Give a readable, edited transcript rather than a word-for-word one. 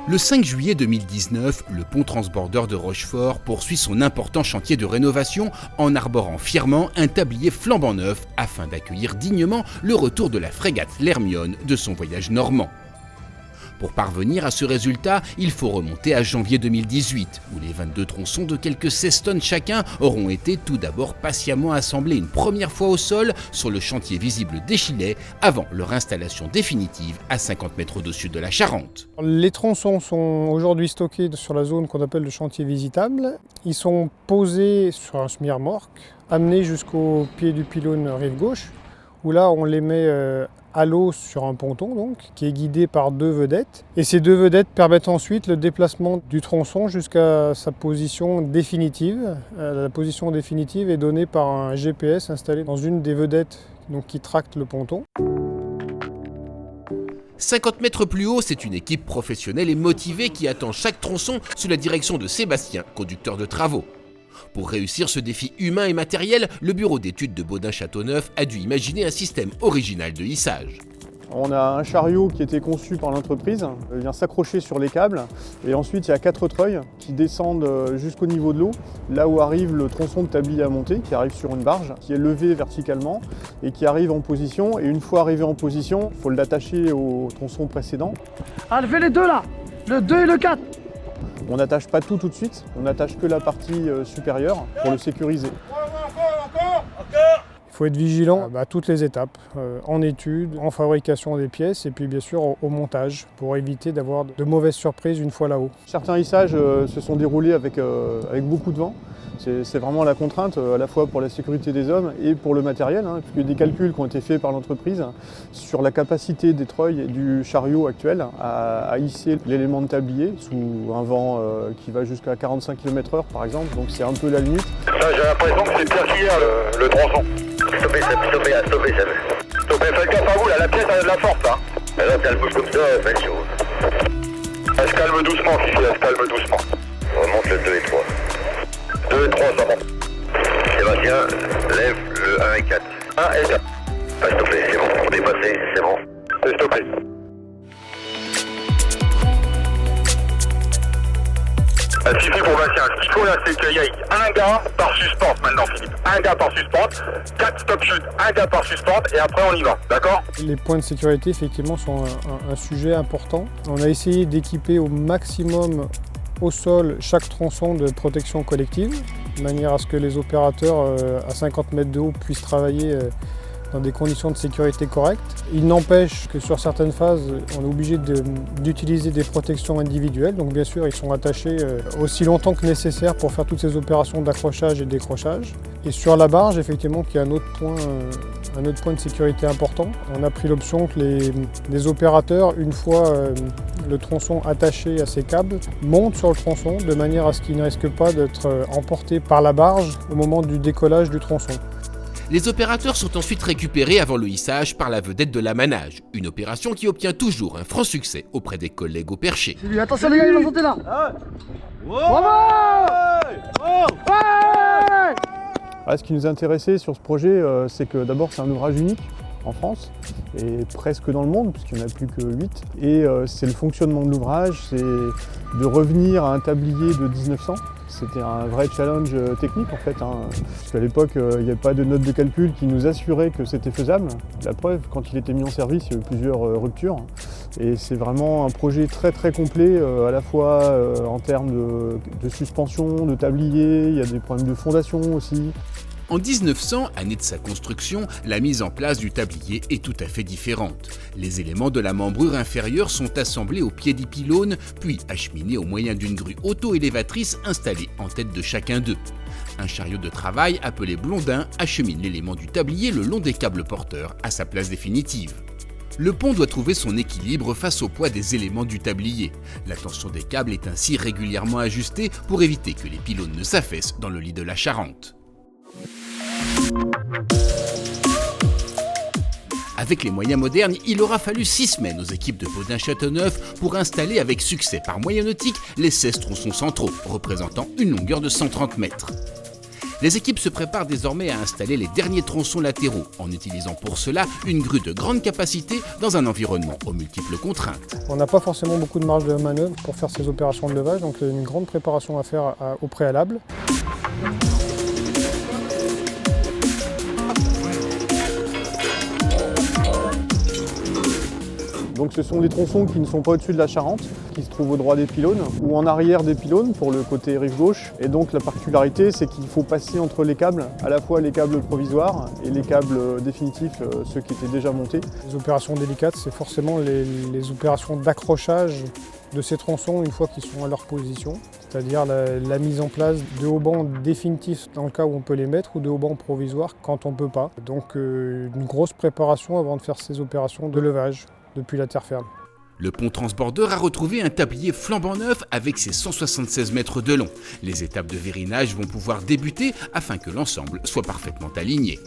Le 5 juillet 2019, le pont transbordeur de Rochefort poursuit son important chantier de rénovation en arborant fièrement un tablier flambant neuf afin d'accueillir dignement le retour de la frégate l'Hermione de son voyage normand. Pour parvenir à ce résultat, il faut remonter à janvier 2018, où les 22 tronçons de quelques 16 tonnes chacun auront été tout d'abord patiemment assemblés une première fois au sol sur le chantier visible d'Échillais avant leur installation définitive à 50 mètres au-dessus de la Charente. Les tronçons sont aujourd'hui stockés sur la zone qu'on appelle le chantier visitable. Ils sont posés sur un semi-remorque, amenés jusqu'au pied du pylône rive gauche, où là on les met à l'eau sur un ponton donc, qui est guidé par 2 vedettes. Et ces 2 vedettes permettent ensuite le déplacement du tronçon jusqu'à sa position définitive. La position définitive est donnée par un GPS installé dans une des vedettes donc, qui tracte le ponton. 50 mètres plus haut, c'est une équipe professionnelle et motivée qui attend chaque tronçon sous la direction de Sébastien, conducteur de travaux. Pour réussir ce défi humain et matériel, le bureau d'études de Baudin-Châteauneuf a dû imaginer un système original de hissage. On a un chariot qui a été conçu par l'entreprise, il vient s'accrocher sur les câbles et ensuite il y a 4 treuils qui descendent jusqu'au niveau de l'eau, là où arrive le tronçon de tablier à monter, qui arrive sur une barge, qui est levé verticalement et qui arrive en position. Et une fois arrivé en position, il faut l'attacher au tronçon précédent. Ah, levez les deux là, le 2 et le 4. On n'attache pas tout de suite, on n'attache que la partie supérieure pour le sécuriser. Il faut être vigilant à toutes les étapes, en étude, en fabrication des pièces et puis bien sûr au montage pour éviter d'avoir de mauvaises surprises une fois là-haut. Certains hissages se sont déroulés avec beaucoup de vent. C'est vraiment la contrainte à la fois pour la sécurité des hommes et pour le matériel, puisqu'il y a des calculs qui ont été faits par l'entreprise sur la capacité des treuils et du chariot actuel à hisser l'élément de tablier sous un vent qui va jusqu'à 45 km/h par exemple, donc c'est un peu la limite. Ça, j'ai l'impression que c'est pire qu'hier le tronçon. Stoppez, stoppez, stoppez, stoppez, faites gaffe à vous, là, la pièce a de la force. Et là, si elle bouge comme ça, faites chaud. Elle se calme doucement, Fifi, elle se calme doucement. On remonte le 2 et 3. 2 et 3, ça monte. Sébastien, lève le 1 et 4. 1 et 4. Stoppez, c'est bon, on est passé, c'est bon. C'est stoppé. Suffit pour Bastien. Ce qu'il faut là, c'est qu'il y ait un gars par suspente maintenant, Philippe. Un gars par suspente, 4 stop shoot, un gars par suspente, et après on y va, d'accord? Les points de sécurité, effectivement, sont un sujet important. On a essayé d'équiper au maximum au sol chaque tronçon de protection collective, de manière à ce que les opérateurs à 50 mètres de haut puissent travailler dans des conditions de sécurité correctes. Il n'empêche que sur certaines phases, on est obligé d'utiliser des protections individuelles. Donc bien sûr, ils sont attachés aussi longtemps que nécessaire pour faire toutes ces opérations d'accrochage et de décrochage. Et sur la barge, effectivement, qui est un autre point de sécurité important. On a pris l'option que les opérateurs, une fois le tronçon attaché à ces câbles, montent sur le tronçon de manière à ce qu'ils ne risquent pas d'être emportés par la barge au moment du décollage du tronçon. Les opérateurs sont ensuite récupérés avant le hissage par la vedette de l'amanage, une opération qui obtient toujours un franc succès auprès des collègues au perché. C'est lui, attention les gars, il va sauter là. Ce qui nous intéressait sur ce projet, c'est que d'abord c'est un ouvrage unique en France et presque dans le monde, puisqu'il n'y en a plus que 8. Et c'est le fonctionnement de l'ouvrage, c'est de revenir à un tablier de 1900. C'était un vrai challenge technique en fait, puisqu'à l'époque il n'y avait pas de note de calcul qui nous assurait que c'était faisable. La preuve, quand il était mis en service, il y a eu plusieurs ruptures. Et c'est vraiment un projet très très complet, à la fois en termes de suspension, de tablier, il y a des problèmes de fondation aussi. En 1900, année de sa construction, la mise en place du tablier est tout à fait différente. Les éléments de la membrure inférieure sont assemblés au pied des pylônes, puis acheminés au moyen d'une grue auto-élévatrice installée en tête de chacun d'eux. Un chariot de travail appelé Blondin achemine l'élément du tablier le long des câbles porteurs à sa place définitive. Le pont doit trouver son équilibre face au poids des éléments du tablier. La tension des câbles est ainsi régulièrement ajustée pour éviter que les pylônes ne s'affaissent dans le lit de la Charente. Avec les moyens modernes, il aura fallu 6 semaines aux équipes de Baudin-Châteauneuf pour installer avec succès par moyen nautique les 16 tronçons centraux, représentant une longueur de 130 mètres. Les équipes se préparent désormais à installer les derniers tronçons latéraux, en utilisant pour cela une grue de grande capacité dans un environnement aux multiples contraintes. On n'a pas forcément beaucoup de marge de manœuvre pour faire ces opérations de levage, donc il y a une grande préparation à faire au préalable. Donc ce sont des tronçons qui ne sont pas au-dessus de la Charente, qui se trouvent au droit des pylônes ou en arrière des pylônes pour le côté rive gauche. Et donc la particularité, c'est qu'il faut passer entre les câbles, à la fois les câbles provisoires et les câbles définitifs, ceux qui étaient déjà montés. Les opérations délicates, c'est forcément les opérations d'accrochage de ces tronçons une fois qu'ils sont à leur position, c'est-à-dire la mise en place de haubans définitifs dans le cas où on peut les mettre ou de haubans provisoires quand on ne peut pas. Donc une grosse préparation avant de faire ces opérations de levage depuis la terre ferme. Le pont transbordeur a retrouvé un tablier flambant neuf avec ses 176 mètres de long. Les étapes de vérinage vont pouvoir débuter afin que l'ensemble soit parfaitement aligné.